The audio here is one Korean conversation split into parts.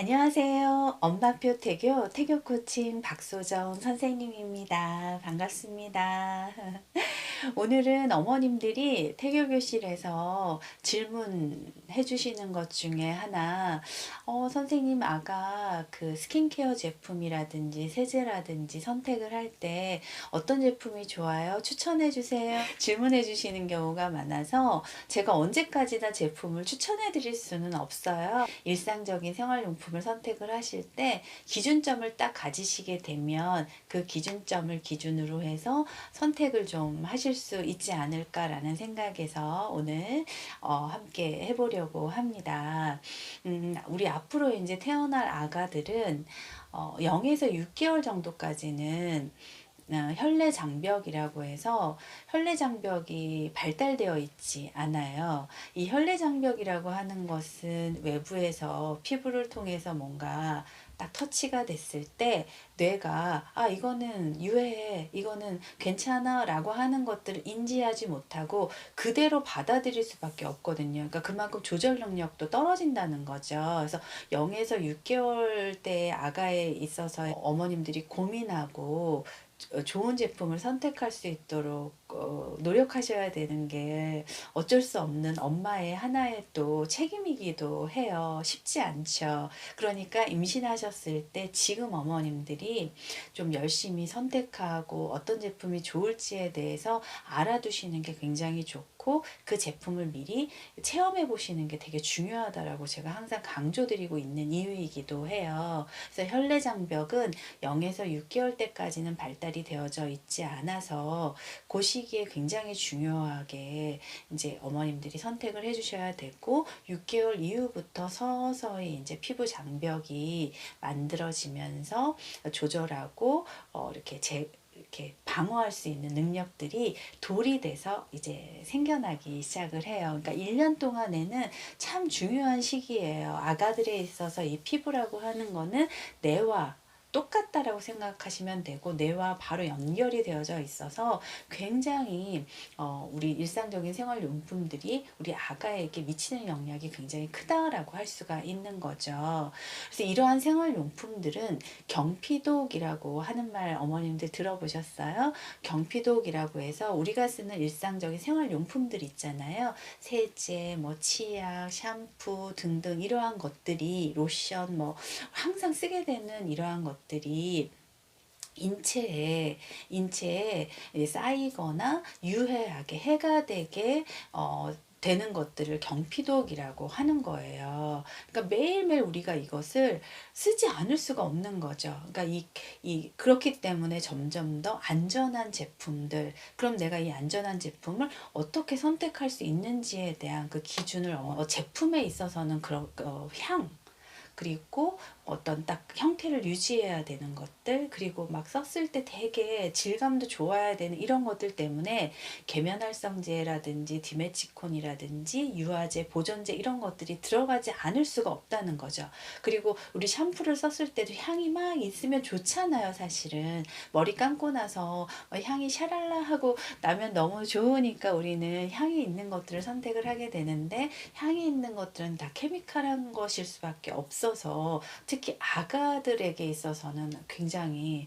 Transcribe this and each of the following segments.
안녕하세요. 엄마표 태교 코칭 박소정 선생님입니다. 반갑습니다. 오늘은 어머님들이 태교 교실에서 질문해 주시는 것 중에 하나, 선생님 아가 그 스킨케어 제품이라든지 세제라든지 선택을 할 때 어떤 제품이 좋아요? 추천해 주세요. 질문해 주시는 경우가 많아서 제가 언제까지나 제품을 추천해 드릴 수는 없어요. 일상적인 생활용품을 선택을 하실 때 기준점을 딱 가지시게 되면 그 기준점을 기준으로 해서 선택을 좀 하실 수 있지 않을까라는 생각에서 오늘 함께 해보려고 합니다. 우리 앞으로 이제 태어날 아가들은 0에서 6개월 정도까지는 혈내 장벽이라고 해서 혈내 장벽이 발달되어 있지 않아요. 이 혈내 장벽이라고 하는 것은 외부에서 피부를 통해서 뭔가 딱 터치가 됐을 때 뇌가 이거는 유해해, 이거는 괜찮아 라고 하는 것들을 인지하지 못하고 그대로 받아들일 수밖에 없거든요. 그러니까 그만큼 조절 능력도 떨어진다는 거죠. 그래서 0에서 6개월 때 아가에 있어서 어머님들이 고민하고 좋은 제품을 선택할 수 있도록 노력하셔야 되는 게 어쩔 수 없는 엄마의 하나의 또 책임이기도 해요. 쉽지 않죠. 그러니까 임신하셨을 때 지금 어머님들이 좀 열심히 선택하고 어떤 제품이 좋을지에 대해서 알아두시는 게 굉장히 좋고 그 제품을 미리 체험해 보시는 게 되게 중요하다라고 제가 항상 강조드리고 있는 이유이기도 해요. 그래서 혈내장벽은 0에서 6개월 때까지는 발달이 되어져 있지 않아서 그 시기에 굉장히 중요하게 이제 어머님들이 선택을 해주셔야 되고 6개월 이후부터 서서히 이제 피부 장벽이 만들어지면서 조절하고 이렇게 방어할 수 있는 능력들이 돌이 돼서 이제 생겨나기 시작을 해요. 그러니까 1년 동안에는 참 중요한 시기예요. 아가들에 있어서 이 피부라고 하는 거는 뇌와 똑같다라고 생각하시면 되고 뇌와 바로 연결이 되어져 있어서 굉장히 우리 일상적인 생활용품들이 우리 아가에게 미치는 영향이 굉장히 크다라고 할 수가 있는 거죠. 그래서 이러한 생활용품들은 경피독이라고 하는 말 어머님들 들어보셨어요? 경피독이라고 해서 우리가 쓰는 일상적인 생활용품들 있잖아요. 세제, 뭐 치약, 샴푸 등등 이러한 것들이 로션 뭐 항상 쓰게 되는 이러한 것들이 인체에 쌓이거나 유해하게 해가 되게 되는 것들을 경피독이라고 하는 거예요. 그러니까 매일매일 우리가 이것을 쓰지 않을 수가 없는 거죠. 그러니까 그렇기 때문에 점점 더 안전한 제품들, 그럼 내가 이 안전한 제품을 어떻게 선택할 수 있는지에 대한 그 기준을 제품에 있어서는 그런 그리고 어떤 딱 형태를 유지해야 되는 것들, 그리고 막 썼을 때 되게 질감도 좋아야 되는 이런 것들 때문에 계면활성제라든지 디메치콘이라든지 유화제, 보존제 이런 것들이 들어가지 않을 수가 없다는 거죠. 그리고 우리 샴푸를 썼을 때도 향이 막 있으면 좋잖아요, 사실은. 머리 감고 나서 향이 샤랄라 하고 나면 너무 좋으니까 우리는 향이 있는 것들을 선택을 하게 되는데 향이 있는 것들은 다 케미칼한 것일 수밖에 없어서 특히 아가들에게 있어서는 굉장히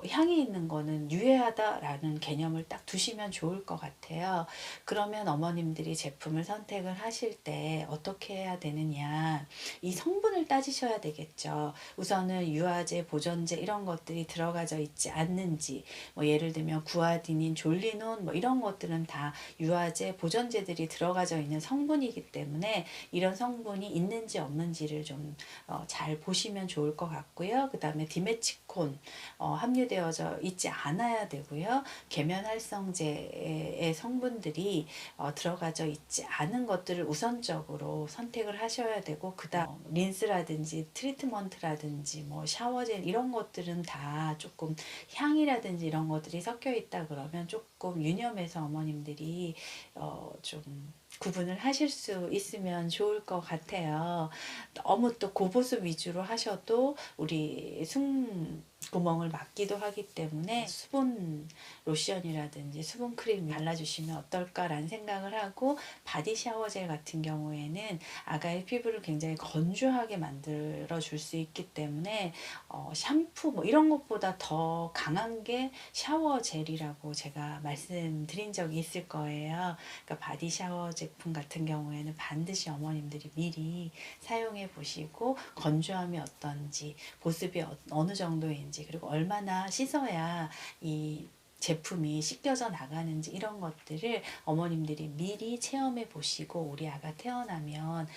향이 있는 거는 유해하다라는 개념을 딱 두시면 좋을 것 같아요. 그러면 어머님들이 제품을 선택을 하실 때 어떻게 해야 되느냐, 이 성분을 따지셔야 되겠죠. 우선은 유화제, 보존제 이런 것들이 들어가져 있지 않는지, 뭐 예를 들면 구아디닌, 졸리논 뭐 이런 것들은 다 유화제, 보존제들이 들어가져 있는 성분이기 때문에 이런 성분이 있는지 없는지를 좀 잘 보시면 좋을 것 같고요. 그 다음에 디메치콘 함유되어져 있지 않아야 되고요. 계면활성제의 성분들이 들어가져 있지 않은 것들을 우선적으로 선택을 하셔야 되고, 그 다음 린스라든지 트리트먼트라든지 뭐 샤워젤 이런 것들은 다 조금 향이라든지 이런 것들이 섞여 있다 그러면 조금 유념해서 어머님들이 좀 구분을 하실 수 있으면 좋을 것 같아요. 너무 또 고보습 위주로 하셔도 우리 구멍을 막기도 하기 때문에 수분 로션이라든지 수분 크림 발라주시면 어떨까라는 생각을 하고, 바디 샤워젤 같은 경우에는 아가의 피부를 굉장히 건조하게 만들어 줄 수 있기 때문에 샴푸 뭐 이런 것보다 더 강한 게 샤워젤이라고 제가 말씀드린 적이 있을 거예요. 그러니까 바디 샤워 제품 같은 경우에는 반드시 어머님들이 미리 사용해 보시고, 건조함이 어떤지, 보습이 어느 정도인지, 그리고 얼마나 씻어야 이 제품이 씻겨져 나가는지, 이런 것들을 어머님들이 미리 체험해 보시고 우리 아가 태어나면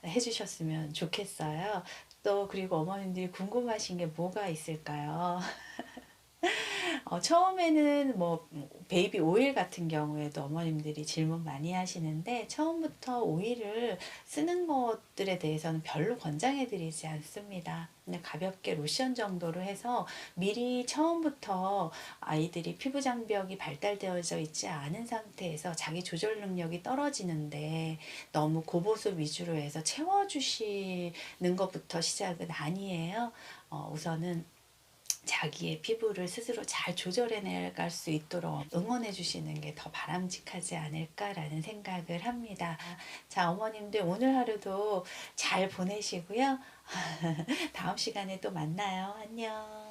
해주셨으면 좋겠어요. 또 그리고 어머님들이 궁금하신 게 뭐가 있을까요? 처음에는 뭐 베이비 오일 같은 경우에도 어머님들이 질문 많이 하시는데, 처음부터 오일을 쓰는 것들에 대해서는 별로 권장해 드리지 않습니다. 그냥 가볍게 로션 정도로 해서, 미리 처음부터 아이들이 피부 장벽이 발달되어져 있지 않은 상태에서 자기 조절 능력이 떨어지는데 너무 고보습 위주로 해서 채워주시는 것부터 시작은 아니에요. 우선은 자기의 피부를 스스로 잘 조절해 나갈 수 있도록 응원해 주시는 게 더 바람직하지 않을까라는 생각을 합니다. 자, 어머님들 오늘 하루도 잘 보내시고요. 다음 시간에 또 만나요. 안녕.